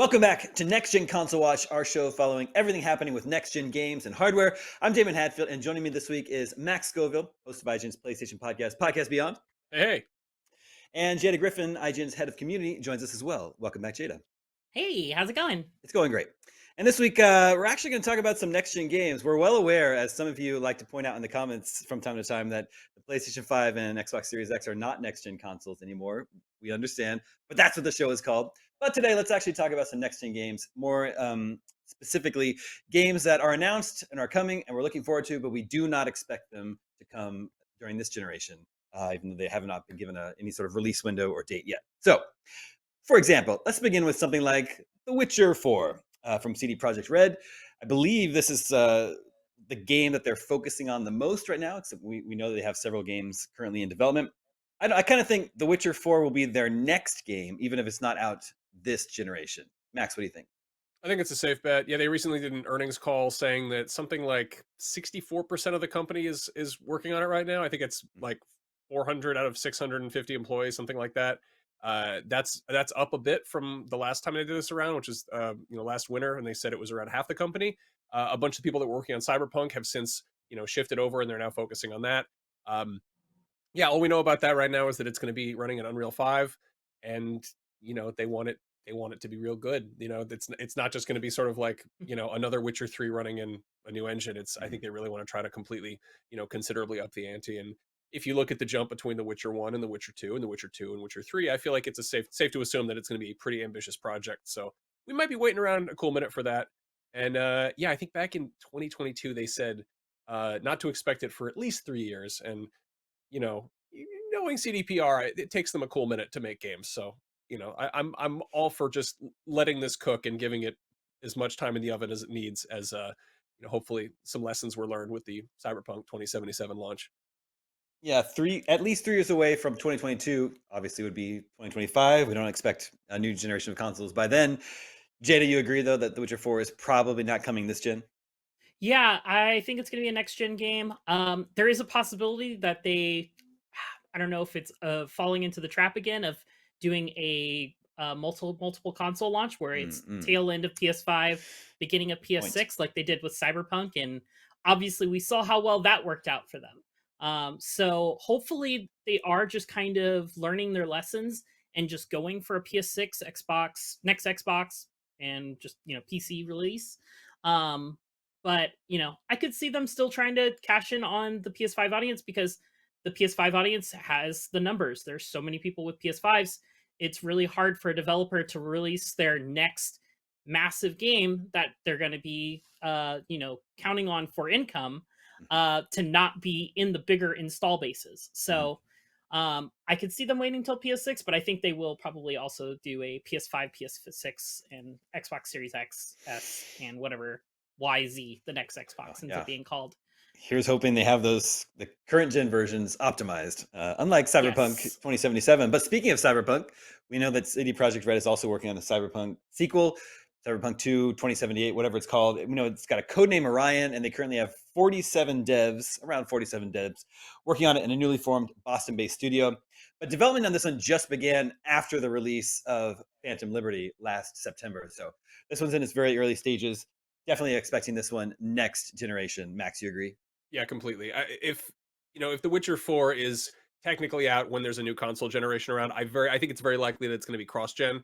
Welcome back to Next Gen Console Watch, our show following everything happening with next gen games and hardware. I'm Daemon Hadfield, and joining me this week is Max Scoville, host of IGN's PlayStation podcast, Podcast Beyond, Hey, and Jada Griffin, IGN's head of community, joins us as well. Welcome back, Jada. Hey, how's it going? It's going great. And this week, we're actually going to talk about some next gen games. We're well aware, as some of you like to point out in the comments from time to time, that the PlayStation 5 and Xbox Series X are not next gen consoles anymore. We understand, but that's what the show is called. But today, let's actually talk about some next gen games, more specifically, games that are announced and are coming and we're looking forward to, but we do not expect them to come during this generation, even though they have not been given any sort of release window or date yet. So, for example, let's begin with something like The Witcher 4 from CD Projekt Red. I believe this is the game that they're focusing on the most right now, except we know they have several games currently in development. I kind of think The Witcher 4 will be their next game, even if it's not out this generation. Max, what do you think? I think it's a safe bet. Yeah, they recently did an earnings call saying that something like 64% of the company is working on it right now. I think it's like 400 out of 650 employees, something like that. That's up a bit from the last time they did this around, which is last winter, and they said it was around half the company. A bunch of people that were working on Cyberpunk have since shifted over, and they're now focusing on that. Yeah, all we know about that right now is that it's going to be running in Unreal 5, and they want it to be real good. It's not just going to be sort of like another Witcher 3 running in a new engine. I think they really want to try to completely considerably up the ante. And if you look at the jump between The Witcher 1 and The Witcher 2 and The Witcher 2 and Witcher 3, I feel like it's a safe to assume that it's going to be a pretty ambitious project. So we might be waiting around a cool minute for that. And yeah, I think back in 2022 they said not to expect it for at least 3 years. And you know, knowing CDPR, it takes them a cool minute to make games. So, I'm all for just letting this cook and giving it as much time in the oven as it needs. As hopefully some lessons were learned with the Cyberpunk 2077 launch. Yeah, at least 3 years away from 2022. Obviously, would be 2025. We don't expect a new generation of consoles by then. Jada, you agree though that The Witcher 4 is probably not coming this gen? Yeah, I think it's going to be a next gen game. There is a possibility that I don't know if it's falling into the trap again of doing a multiple console launch where it's Mm-mm. tail end of PS5, beginning of Point. PS6, like they did with Cyberpunk, and obviously we saw how well that worked out for them. So hopefully they are just kind of learning their lessons and just going for a PS6, Xbox, next Xbox, and just PC release. But I could see them still trying to cash in on the PS5 audience because the PS5 audience has the numbers. There's so many people with PS5s. It's really hard for a developer to release their next massive game that they're going to be counting on for income to not be in the bigger install bases. So I could see them waiting until PS6, but I think they will probably also do a PS5, PS6, and Xbox Series X, S, and whatever YZ, the next Xbox, ends Yeah. up being called. Here's hoping they have the current gen versions optimized, unlike Cyberpunk Yes. 2077. But speaking of Cyberpunk, we know that CD Projekt Red is also working on the Cyberpunk sequel, Cyberpunk 2 2078, whatever it's called. We know it's got a codename Orion, and they currently have around 47 devs, working on it in a newly formed Boston-based studio. But development on this one just began after the release of Phantom Liberty last September. So this one's in its very early stages. Definitely expecting this one next generation. Max, you agree? Yeah, completely. If The Witcher 4 is technically out when there's a new console generation around, I think it's very likely that it's going to be cross gen.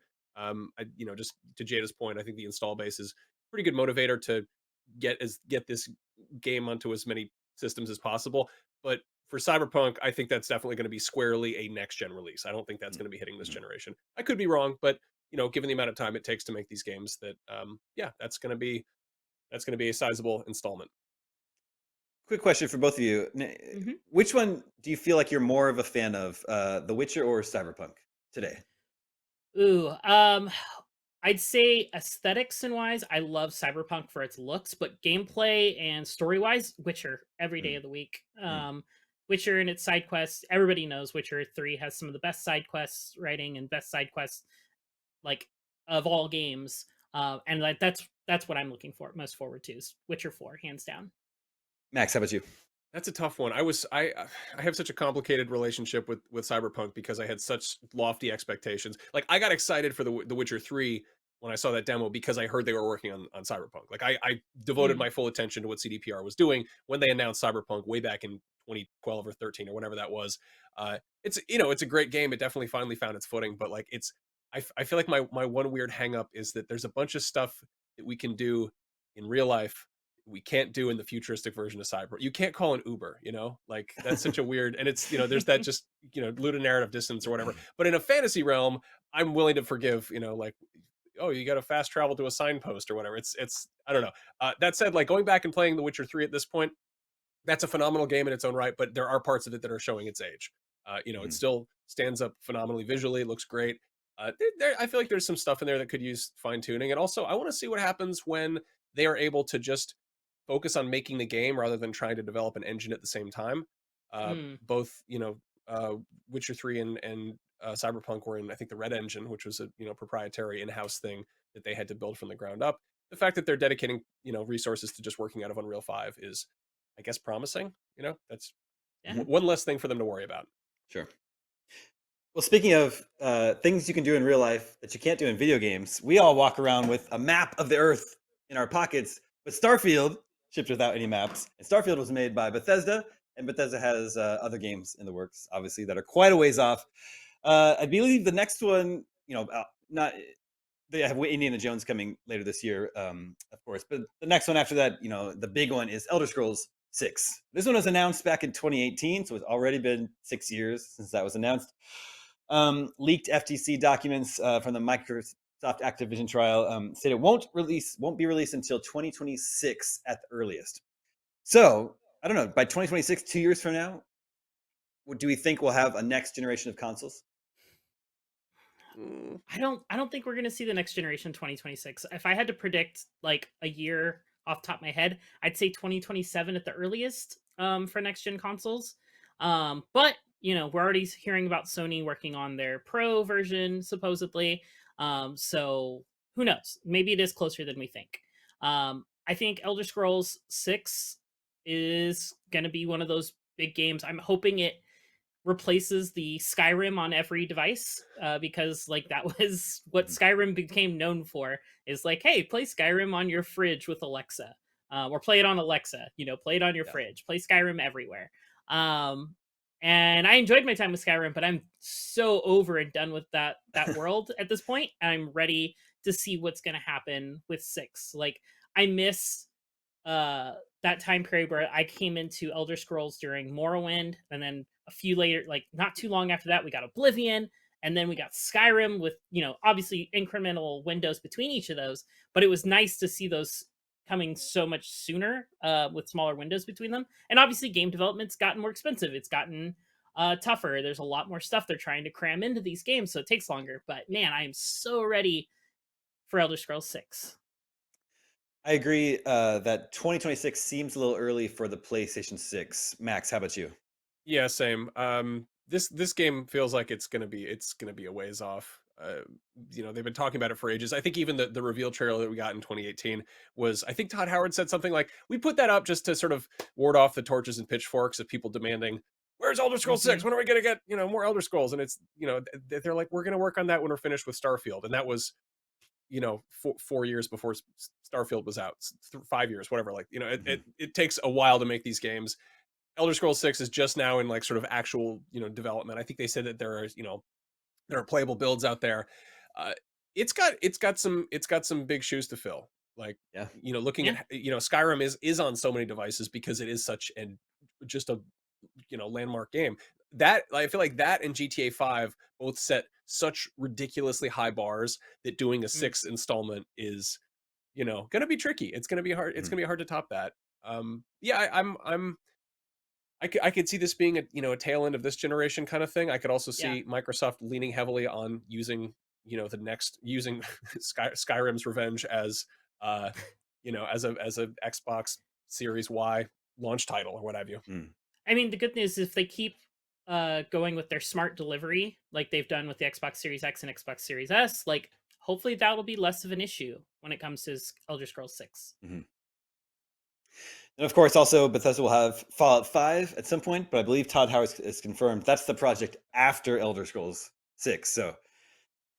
Just to Jada's point, I think the install base is a pretty good motivator to get this game onto as many systems as possible. But for Cyberpunk, I think that's definitely going to be squarely a next gen release. I don't think that's going to be hitting this Mhm. generation. I could be wrong, but given the amount of time it takes to make these games, yeah, that's going to be a sizable installment. Quick question for both of you. hmm Which one do you feel like you're more of a fan of, The Witcher or Cyberpunk today? Ooh, I'd say aesthetics and wise, I love Cyberpunk for its looks, but gameplay and story wise, Witcher every day Mm, of the week. mm. Witcher and its side quests, everybody knows Witcher 3 has some of the best side quests writing and best side quests like of all games. And like that's what I'm looking for most forward to is Witcher 4, hands down. Max, how about you? That's a tough one. I have such a complicated relationship with Cyberpunk because I had such lofty expectations. Like I got excited for the Witcher 3 when I saw that demo because I heard they were working on Cyberpunk. Like I devoted my full attention to what CDPR was doing when they announced Cyberpunk way back in 2012 or 13 or whatever that was. It's it's a great game. It definitely finally found its footing, but like I feel like my one weird hang up is that there's a bunch of stuff that we can do in real life we can't do in the futuristic version of Cyber. You can't call an Uber, like that's such a weird, and it's, there's that just, ludonarrative distance or whatever. But in a fantasy realm, I'm willing to forgive, like, oh, you got to fast travel to a signpost or whatever. It's, I don't know. That said, like going back and playing The Witcher 3 at this point, that's a phenomenal game in its own right, but there are parts of it that are showing its age. It still stands up phenomenally visually. It looks great. I feel like there's some stuff in there that could use fine tuning. And also I want to see what happens when they are able to just focus on making the game rather than trying to develop an engine at the same time. Both, Witcher 3 and Cyberpunk were in, I think, the Red Engine, which was a proprietary in-house thing that they had to build from the ground up. The fact that they're dedicating resources to just working out of Unreal 5 is, I guess, promising. That's one less thing for them to worry about. Sure. Well, speaking of things you can do in real life that you can't do in video games, we all walk around with a map of the Earth in our pockets, but Starfield shipped without any maps. And Starfield was made by Bethesda, and Bethesda has other games in the works, obviously, that are quite a ways off. I believe the next one, not they have Indiana Jones coming later this year, of course, but the next one after that, the big one is Elder Scrolls 6. This one was announced back in 2018, so it's already been 6 years since that was announced. Leaked FTC documents from the Microsoft Activision trial said it won't be released until 2026 at the earliest. So I don't know, by 2026, 2 years from now, do we think we'll have a next generation of consoles? I don't think we're going to see the next generation 2026. If I had to predict like a year off the top of my head, I'd say 2027 at the earliest for next gen consoles. But we're already hearing about Sony working on their Pro version supposedly. So who knows? Maybe it is closer than we think. I think Elder Scrolls 6 is going to be one of those big games. I'm hoping it replaces the Skyrim on every device, because like that was what Skyrim became known for, is like, hey, play Skyrim on your fridge with Alexa, or play it on Alexa, play it on your fridge, play Skyrim everywhere. And I enjoyed my time with Skyrim, but I'm so over and done with that world at this point. I'm ready to see what's going to happen with 6. Like I miss that time period where I came into Elder Scrolls during Morrowind, and then a few later, like not too long after that, we got Oblivion, and then we got Skyrim with, obviously incremental windows between each of those, but it was nice to see those coming so much sooner with smaller windows between them. And obviously game development's gotten more expensive. It's gotten tougher. There's a lot more stuff they're trying to cram into these games, so it takes longer. But man, I am so ready for Elder Scrolls 6. I agree that 2026 seems a little early for the PlayStation 6. Max, how about you? Yeah, same. This game feels like it's gonna be a ways off. They've been talking about it for ages. I think even the reveal trailer that we got in 2018 was, I think Todd Howard said something like, we put that up just to sort of ward off the torches and pitchforks of people demanding, where's Elder Scrolls 6? When are we gonna get more Elder Scrolls? And it's they're like, we're gonna work on that when we're finished with Starfield, and that was 4 years before Starfield was out, 5 years, whatever. Like it takes a while to make these games. Elder Scrolls 6 is just now in like sort of actual development. I think they said that there are playable builds out there. It's got some big shoes to fill. Like looking at Skyrim is on so many devices because it is such just a landmark game. That I feel like that and GTA 5 both set such ridiculously high bars that doing a 6th installment is going to be tricky. It's going to be hard. It's going to be hard to top that. I could see this being a tail end of this generation kind of thing. I could also see Microsoft leaning heavily on using using Skyrim's revenge as as a Xbox Series Y launch title or what have you. I mean, the good news is if they keep going with their smart delivery like they've done with the Xbox Series X and Xbox Series S, like hopefully that'll be less of an issue when it comes to Elder Scrolls 6. And of course, also Bethesda will have Fallout 5 at some point, but I believe Todd Howard has confirmed that's the project after Elder Scrolls 6. So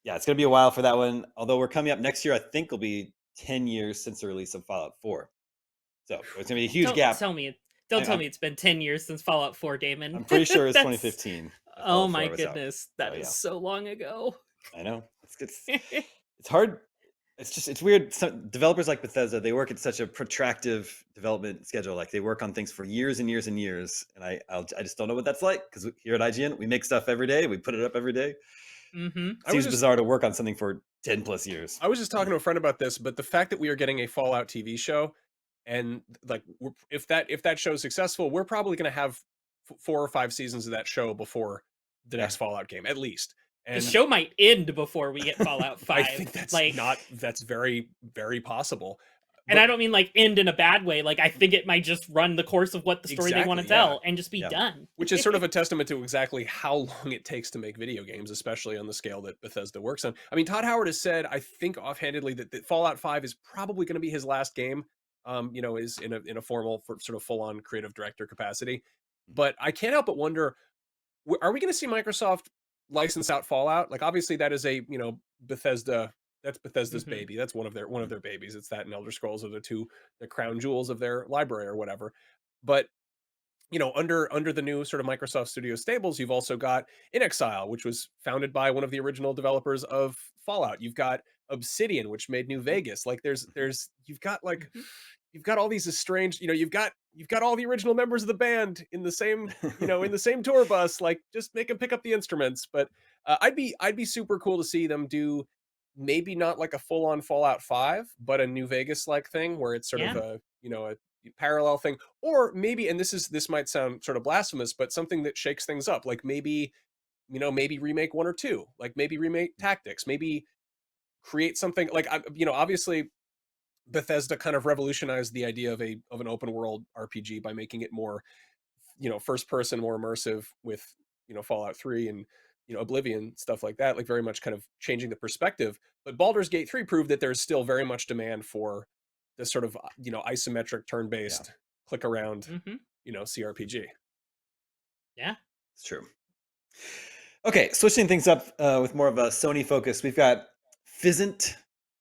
Yeah, it's gonna be a while for that one. Although we're coming up next year, I think will be 10 years since the release of Fallout 4. So there's gonna be a huge Don't gap. tell me. Don't tell I'm me it's been 10 years since Fallout 4, Damon. I'm pretty sure it's That's 2015 that oh Fallout my 4 was out. goodness. So That is yeah, so long ago. I know. It's hard. It's weird. Some developers like Bethesda, they work at such a protractive development schedule. Like they work on things for years and years and years, and I just don't know what that's like because here at IGN we make stuff every day, we put it up every day. Mm-hmm. It seems bizarre to work on something for 10 plus years. I was just talking to a friend about this, but the fact that we are getting a Fallout TV show, and like if that show is successful, we're probably going to have 4 or 5 seasons of that show before the next Fallout game, at least. And the show might end before we get Fallout 5. I think that's very, very possible. And I don't mean like end in a bad way. Like I think it might just run the course of what the story they want to tell and just be done. Which is sort of a testament to exactly how long it takes to make video games, especially on the scale that Bethesda works on. I mean, Todd Howard has said, I think offhandedly, that Fallout 5 is probably going to be his last game. Is in a formal, sort of full on creative director capacity. But I can't help but wonder, are we going to see Microsoft license out Fallout? Like obviously that is a Bethesda. That's Bethesda's baby. That's one of their babies. It's that and Elder Scrolls are the crown jewels of their library or whatever. But under the new sort of Microsoft Studio stables, you've also got In Exile, which was founded by one of the original developers of Fallout. You've got Obsidian, which made New Vegas. Like you've got all these estranged, you've got all the original members of the band in the same, in the same tour bus. Like just make them pick up the instruments. But I'd be super cool to see them do maybe not like a full on Fallout 5, but a New Vegas like thing where it's sort of a parallel thing, or maybe, and this might sound sort of blasphemous, but something that shakes things up, like maybe remake 1 or 2, like maybe remake Tactics, maybe create something like obviously Bethesda kind of revolutionized the idea of an open world RPG by making it more first person, more immersive with Fallout 3 and Oblivion, stuff like that, like very much kind of changing the perspective. But Baldur's Gate 3 proved that there's still very much demand for this sort of isometric turn-based click around CRPG. Yeah, it's true. Okay, switching things up with more of a Sony focus, we've got Fizzant,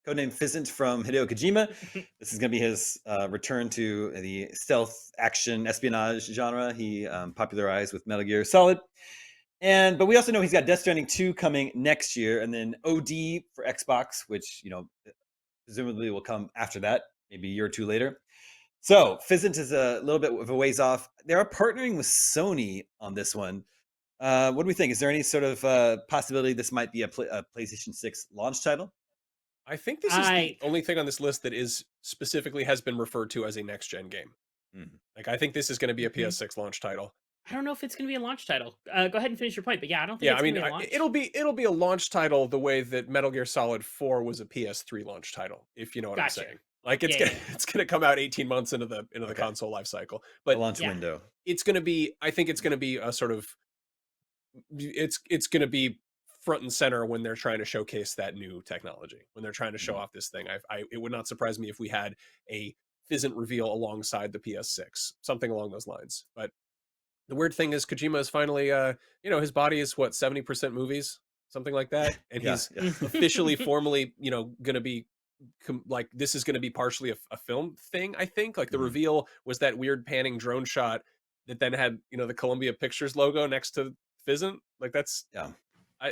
codename Fizzant from Hideo Kojima. This is going to be his return to the stealth action espionage genre he popularized with Metal Gear Solid. But we also know he's got Death Stranding 2 coming next year, and then OD for Xbox, which presumably will come after that, maybe a year or two later. So Fizzant is a little bit of a ways off. They are partnering with Sony on this one. What do we think? Is there any sort of possibility this might be a PlayStation 6 launch title? I think this is the only thing on this list that is specifically has been referred to as a next gen game. Like I think this is going to be a PS6 launch title. I don't know if it's going to be a launch title. Go ahead and finish your point, but yeah, I don't think it's going to be a launch. It'll be a launch title the way that Metal Gear Solid 4 was a PS3 launch title, if you know what I'm saying. Like it's gonna come out 18 months into the console life cycle, but the launch window. It's gonna be. I think it's gonna be a sort of. It's gonna be front and center when they're trying to showcase that new technology. When they're trying to show off this thing, it would not surprise me if we had a Fizzant reveal alongside the PS6, something along those lines. But the weird thing is Kojima is finally, his body is 70% movies, something like that, and he's officially, formally, going to be. Like this is going to be partially a film thing. I think like the reveal was that weird panning drone shot that then had the Columbia Pictures logo next to Fizzant. Like that's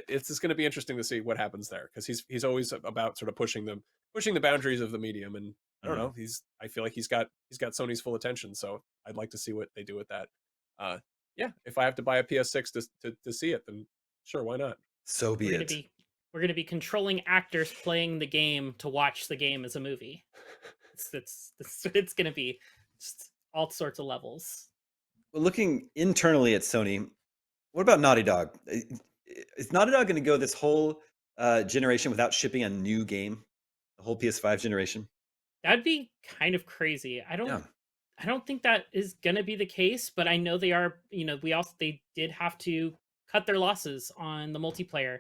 it's just going to be interesting to see what happens there, because he's always about sort of pushing the boundaries of the medium, and I don't know, I feel like he's got Sony's full attention, so I'd like to see what they do with that. If I have to buy a PS6 to see it, then sure, why not? So be it. We're going to be controlling actors playing the game to watch the game as a movie. It's going to be just all sorts of levels. Well, looking internally at Sony, what about Naughty Dog? Is Naughty Dog going to go this whole generation without shipping a new game? The whole PS5 generation? That'd be kind of crazy. I don't think that is going to be the case, but I know they are, they did have to cut their losses on the multiplayer.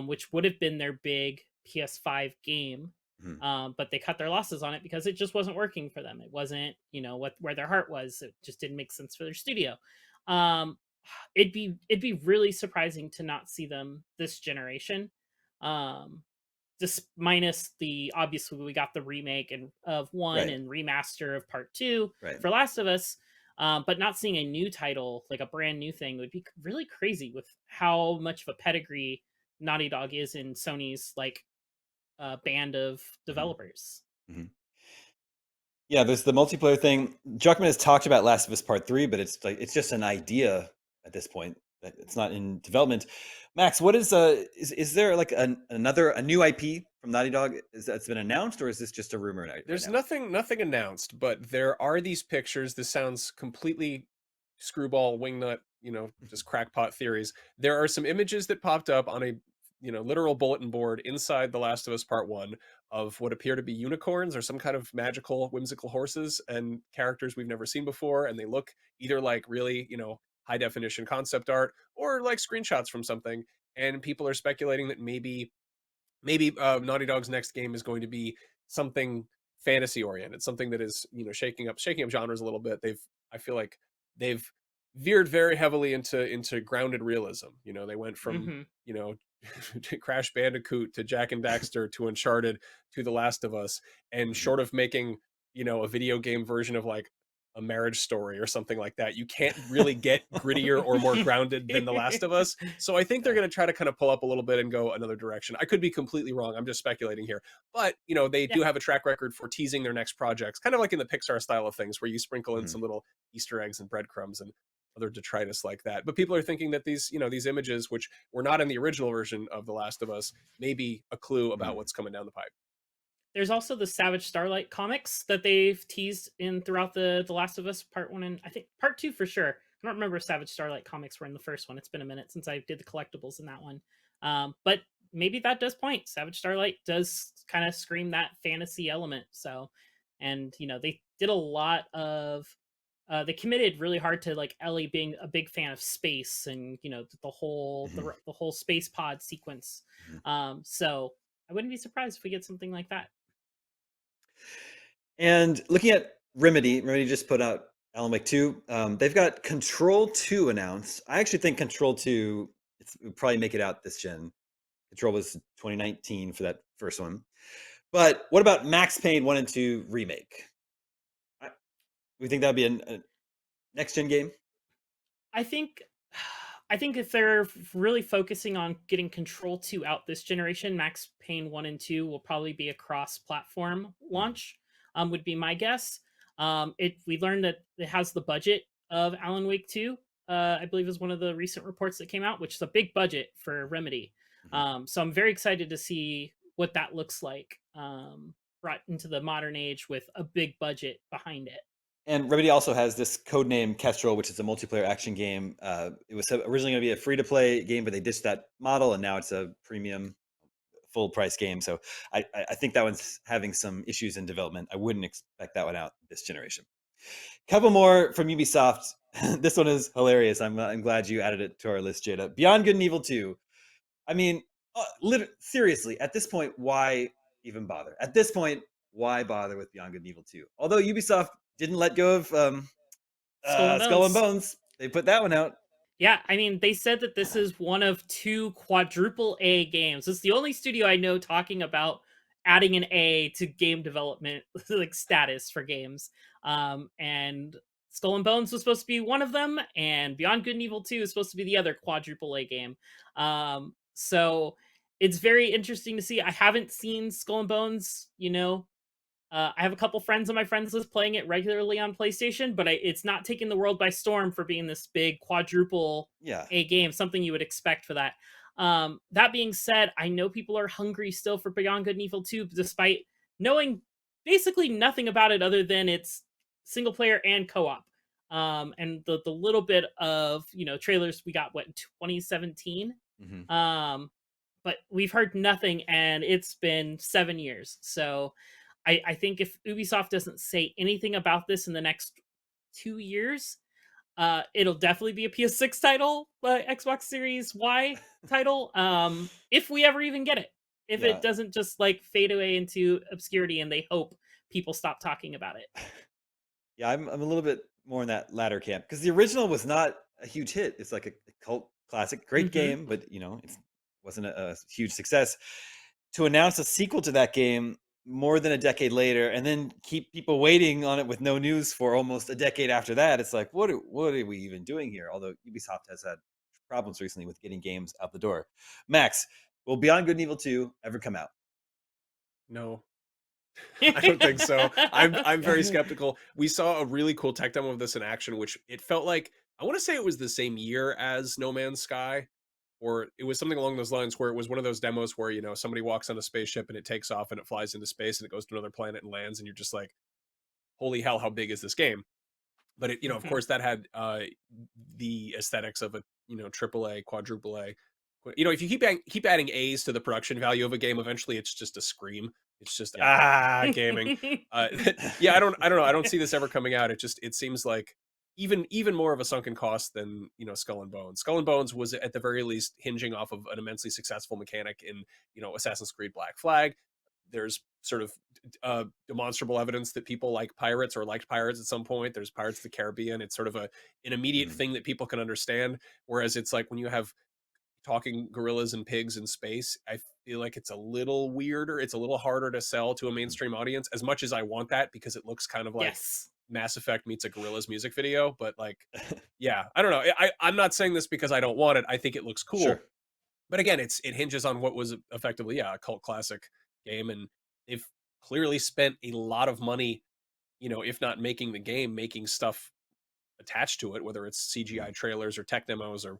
Which would have been their big PS5 game, but they cut their losses on it because it just wasn't working for them. It wasn't, where their heart was. It just didn't make sense for their studio. It'd be really surprising to not see them this generation. Um, just minus the obviously we got the remake and of one Right. and remaster of part two Right. for Last of Us. But not seeing a new title, like a brand new thing, would be really crazy with how much of a pedigree Naughty Dog is in Sony's like band of Mhm. developers. Mhm. Yeah, there's the multiplayer thing. Druckmann has talked about Last of Us Part 3, but it's like it's just an idea at this point. That it's not in development. Max, what is there like a new IP from Naughty Dog that's been announced, or is this just a rumor right There's now? nothing announced, but there are these pictures. This sounds completely screwball, wingnut, just crackpot theories. There are some images that popped up on a literal bulletin board inside The Last of Us Part 1 of what appear to be unicorns or some kind of magical, whimsical horses and characters we've never seen before. And they look either like really, high definition concept art or like screenshots from something. And people are speculating that maybe Naughty Dog's next game is going to be something fantasy oriented, something that is shaking up genres a little bit. I feel like they've veered very heavily into grounded realism. They went from Hmm. you know to Crash Bandicoot to Jack and Daxter to Uncharted to The Last of Us, and Mhm. short of making a video game version of like a Marriage Story or something like that, you can't really get grittier or more grounded than The Last of Us. So I think they're Yeah. going to try to kind of pull up a little bit and go another direction. I could be completely wrong. I'm just speculating here. But, they Yeah, do have a track record for teasing their next projects, kind of like in the Pixar style of things where you sprinkle in Mhm. some little Easter eggs and breadcrumbs and other detritus like that. But people are thinking that these images, which were not in the original version of The Last of Us, may be a clue about Mhm. what's coming down the pipe. there's also the Savage Starlight comics that they've teased in throughout the Last of Us part one and I think part two for sure. I don't remember if Savage Starlight comics were in the first one. It's been a minute since I did the collectibles in that one. But maybe that does point. Savage Starlight does kind of scream that fantasy element. So, and they did a lot of. They committed really hard to like Ellie being a big fan of space and the whole Mhm. the whole space pod sequence. Mhm. So I wouldn't be surprised if we get something like that. And looking at Remedy just put out Alan Wake 2. They've got Control 2 announced. I actually think Control 2 would probably make it out this gen. Control was 2019 for that first one. But what about Max Payne 1 and 2 remake? I, we think that'd be a next gen game? I think I think if they're really focusing on getting Control 2 out this generation, Max Payne 1 and 2 will probably be a cross-platform Mhm. launch. Would be my guess. It we learned that it has the budget of Alan Wake 2. I believe is one of the recent reports that came out, which is a big budget for Remedy. Mhm. So I'm very excited to see what that looks like brought into the modern age with a big budget behind it. And Remedy also has this codename Kestrel, which is a multiplayer action game. It was originally going to be a free to play game, but they ditched that model, and now it's a premium full price game. So I think that one's having some issues in development. I wouldn't expect that one out this generation. Couple more from Ubisoft. This one is hilarious. I'm glad you added it to our list, Jada. Beyond Good and Evil 2. I mean, seriously, at this point, why even bother? At this point, why bother with Beyond Good and Evil 2? Although Ubisoft didn't let go of Skull and Skull and Bones. Bones, they put that one out. Yeah, I mean, they said that this is one of two quadruple A games. It's the only studio I know talking about adding an A to game development like status for games. And Skull and Bones was supposed to be one of them, and Beyond Good and Evil 2 is supposed to be the other quadruple A game. So it's very interesting to see. I haven't seen Skull and Bones, I have a couple friends on my friends list playing it regularly on PlayStation, but it's not taking the world by storm for being this big quadruple Yeah. A game, something you would expect for that. That being said, I know people are hungry still for Beyond Good and Evil 2, despite knowing basically nothing about it other than it's single player and co-op. And the little bit of trailers we got what in 2017. Hmm. But we've heard nothing, and it's been 7 years. So I think if Ubisoft doesn't say anything about this in the next 2 years, it'll definitely be a PS6 title, Xbox Series Y title. If we ever even get it, if it Yeah. doesn't just like fade away into obscurity, and they hope people stop talking about it. Yeah, I'm a little bit more in that latter camp because the original was not a huge hit. It's like a cult classic, great Hmm. game, but it's wasn't a huge success. To announce a sequel to that game more than a decade later, and then keep people waiting on it with no news for almost a decade after that, it's like, what are we even doing here? Although Ubisoft has had problems recently with getting games out the door. Max, will Beyond Good and Evil 2 ever come out? No. I don't think so. I'm very skeptical. We saw a really cool tech demo of this in action, which it felt like, I want to say it was the same year as No Man's Sky, or it was something along those lines, where it was one of those demos where, you know, somebody walks on a spaceship and it takes off and it flies into space and it goes to another planet and lands, and you're just like, holy hell, how big is this game? But it, you know, of Mhm. course, that had the aesthetics of a, you know, triple A, quadruple A. You know, if you keep adding A's to the production value of a game, eventually it's just a scream. It's just gaming. Yeah, I don't know. I don't see this ever coming out. It seems like even more of a sunken cost than, you know, Skull and Bones. Skull and Bones was at the very least hinging off of an immensely successful mechanic in, you know, Assassin's Creed Black Flag. There's sort of demonstrable evidence that people like pirates or liked pirates at some point. There's Pirates of the Caribbean. It's sort of an immediate thing that people can understand. Whereas it's like when you have talking gorillas and pigs in space, I feel like it's a little weirder. It's a little harder to sell to a mainstream audience, as much as I want that, because it looks kind of like Yes. Mass Effect meets a Gorillaz music video. But like, yeah, I don't know. I'm not saying this because I don't want it. I think it looks cool. Sure. But again, it hinges on what was effectively, a cult classic game, and they've clearly spent a lot of money, you know, if not making the game, making stuff attached to it, whether it's CGI trailers or tech demos, or,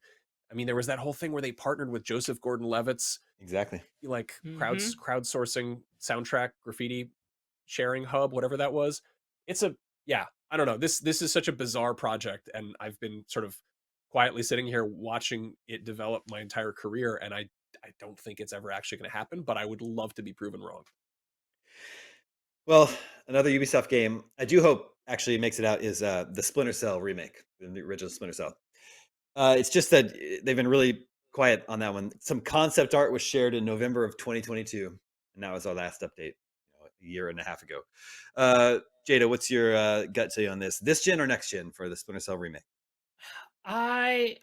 I mean, there was that whole thing where they partnered with Joseph Gordon-Levitt's Exactly. like Mhm. crowdsourcing soundtrack graffiti sharing hub, whatever that was. It's a, yeah, I don't know. This is such a bizarre project, and I've been sort of quietly sitting here watching it develop my entire career, and I don't think it's ever actually going to happen, but I would love to be proven wrong. Well, another Ubisoft game I do hope actually makes it out is the Splinter Cell remake, the original Splinter Cell. It's just that they've been really quiet on that one. Some concept art was shared in November of 2022, and that was our last update, a year and a half ago. Jada, what's your gut say on this? This gen or next gen for the Splinter Cell remake? I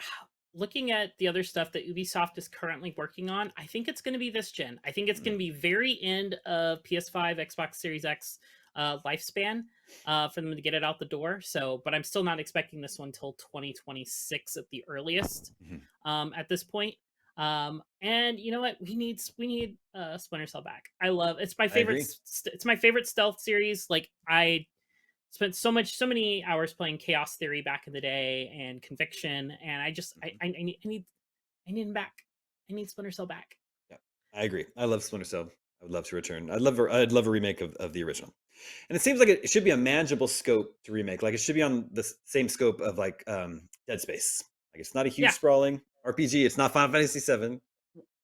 looking at the other stuff that Ubisoft is currently working on, I think it's going to be this gen. I think it's going to be very end of PS5, Xbox Series X lifespan for them to get it out the door. So, but I'm still not expecting this one till 2026 at the earliest. Mhm. At this point, and you know what? We need Splinter Cell back. I love it's my I favorite. agree. It's my favorite stealth series. Like I spent so many hours playing Chaos Theory back in the day and Conviction, and I just I need him back. I need Splinter Cell back. Yeah, I agree. I love Splinter Cell. I would love to return. I'd love a remake of the original. And it seems like it should be a manageable scope to remake. Like it should be on the same scope of like Dead Space. Like it's not a huge Yeah. sprawling RPG. It's not Final Fantasy VII.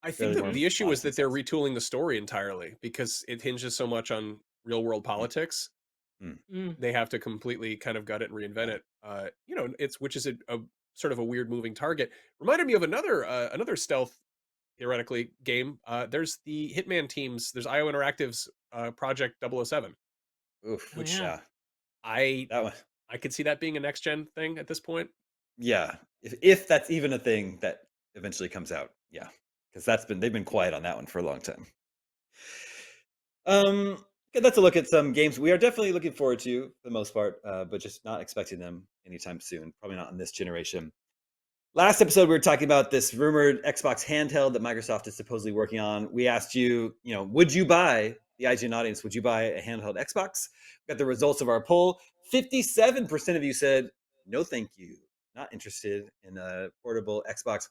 I think Fairly that more the issue is modest that they're themselves. retooling the story entirely because it hinges so much on real world Mm, politics. mm, Mm. They have to completely kind of gut it and reinvent yeah, it. You know, it's, which is a sort of a weird moving target. Reminded me of another stealth, theoretically, game. There's the Hitman teams. There's IO Interactive's Project 007. oof, Oh which yeah. I that one. I could see that being a next gen thing at this point. Yeah, if that's even a thing that eventually comes out. Yeah, because they've been quiet on that one for a long time. Okay, that's a look at some games we are definitely looking forward to for the most part, but just not expecting them anytime soon. Probably not in this generation. Last episode, we were talking about this rumored Xbox handheld that Microsoft is supposedly working on. We asked you, would you buy the IGN audience? Would you buy a handheld Xbox? We got the results of our poll. 57% of you said no, thank you, not interested in a portable Xbox,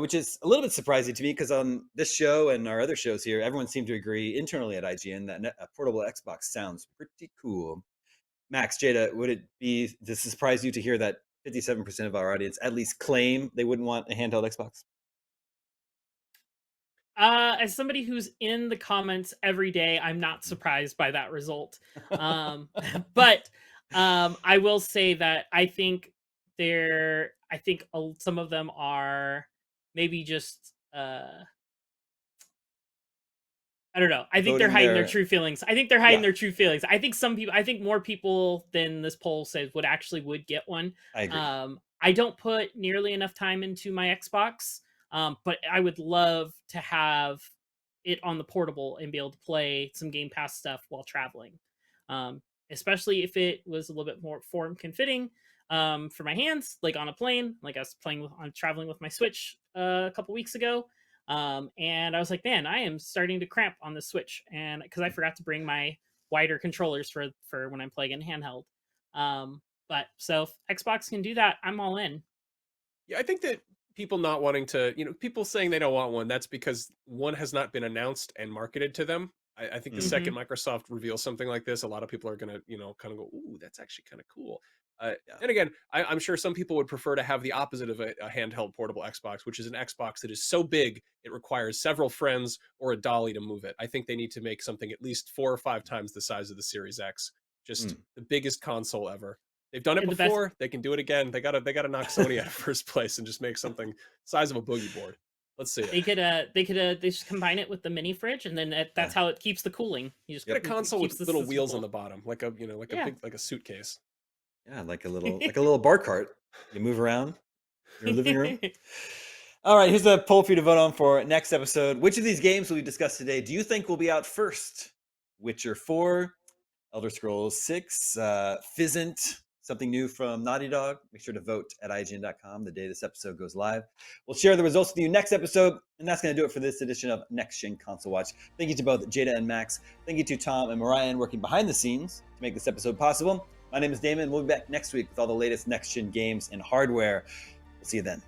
which is a little bit surprising to me because on this show and our other shows here, everyone seemed to agree internally at IGN that a portable Xbox sounds pretty cool. Max, Jada, would it be does it surprise you to hear that 57% of our audience at least claim they wouldn't want a handheld Xbox? As somebody who's in the comments every day, I'm not surprised by that result. Um, but I will say that I think some of them are maybe just I don't know. I think they're Voting hiding their their true feelings. I think they're hiding Yeah, their true feelings. I think more people than this poll says would get one. I agree. I don't put nearly enough time into my Xbox. But I would love to have it on the portable and be able to play some Game Pass stuff while traveling. Especially if it was a little bit more form fitting for my hands, like on a plane. Like I was on traveling with my Switch a couple weeks ago, and I was like, man, I am starting to cramp on the Switch, and because I forgot to bring my wider controllers for when I'm playing in handheld. But so if Xbox can do that, I'm all in. Yeah, I think that people not wanting to, people saying they don't want one, that's because one has not been announced and marketed to them. I think the second Microsoft reveals something like this, a lot of people are going to, kind of go, ooh, that's actually kind of cool. And again, I'm sure some people would prefer to have the opposite of a handheld portable Xbox, which is an Xbox that is so big it requires several friends or a dolly to move it. I think they need to make something at least 4 or 5 times the size of the Series X, just the biggest console ever. They've done it before. They can do it again. They gotta knock Sony out of first place and just make something size of a boogie board. Let's see it. They just combine it with the mini fridge, and then that's how it keeps the cooling. You just get a console with little wheels on the bottom, like a big suitcase. Yeah, like a little bar cart. You move around your living room. All right, here's a poll for you to vote on for next episode. Which of these games we discussed today do you think will be out first? Witcher 4, Elder Scrolls 6, Fizzant, something new from Naughty Dog. Make sure to vote at IGN.com the day this episode goes live. We'll share the results with you next episode, and that's going to do it for this edition of Next Gen Console Watch. Thank you to both Jada and Max. Thank you to Tom and Mariah working behind the scenes to make this episode possible. My name is Daemon. We'll be back next week with all the latest Next Gen games and hardware. We'll see you then.